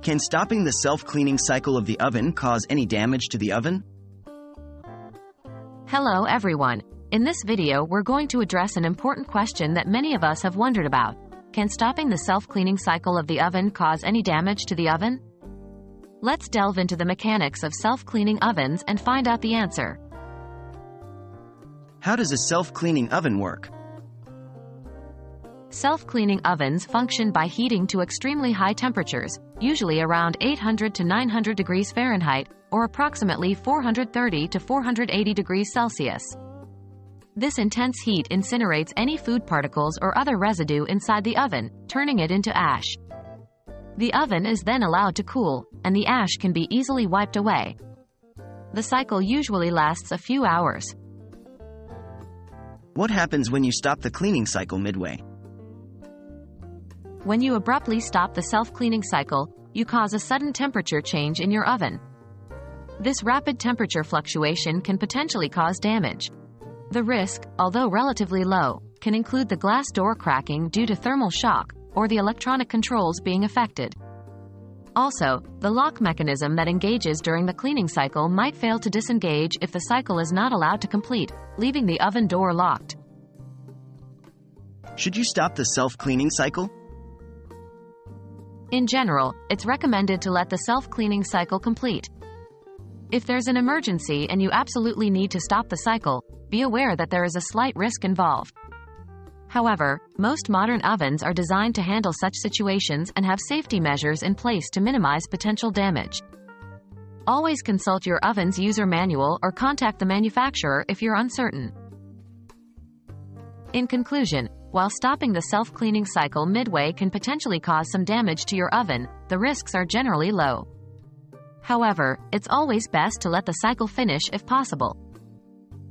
Can stopping the self-cleaning cycle of the oven cause any damage to the oven? Hello everyone. In this video we're going to address an important question that many of us have wondered about. Can stopping the self-cleaning cycle of the oven cause any damage to the oven? Let's delve into the mechanics of self-cleaning ovens and find out the answer. How does a self-cleaning oven work? Self-cleaning ovens function by heating to extremely high temperatures, usually around 800 to 900 degrees Fahrenheit, or approximately 430 to 480 degrees Celsius. This intense heat incinerates any food particles or other residue inside the oven, turning it into ash. The oven is then allowed to cool, and the ash can be easily wiped away. The cycle usually lasts a few hours. What happens when you stop the cleaning cycle midway? When you abruptly stop the self-cleaning cycle, you cause a sudden temperature change in your oven. This rapid temperature fluctuation can potentially cause damage. The risk, although relatively low, can include the glass door cracking due to thermal shock, or the electronic controls being affected. Also, the lock mechanism that engages during the cleaning cycle might fail to disengage if the cycle is not allowed to complete, leaving the oven door locked. Should you stop the self-cleaning cycle? In general, it's recommended to let the self-cleaning cycle complete. If there's an emergency and you absolutely need to stop the cycle, be aware that there is a slight risk involved. However, most modern ovens are designed to handle such situations and have safety measures in place to minimize potential damage. Always consult your oven's user manual or contact the manufacturer if you're uncertain. In conclusion, while stopping the self-cleaning cycle midway can potentially cause some damage to your oven, the risks are generally low. However, it's always best to let the cycle finish if possible.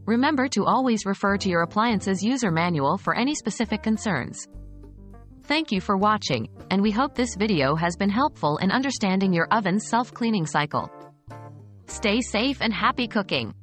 Remember to always refer to your appliance's user manual for any specific concerns. Thank you for watching, and we hope this video has been helpful in understanding your oven's self-cleaning cycle. Stay safe and happy cooking!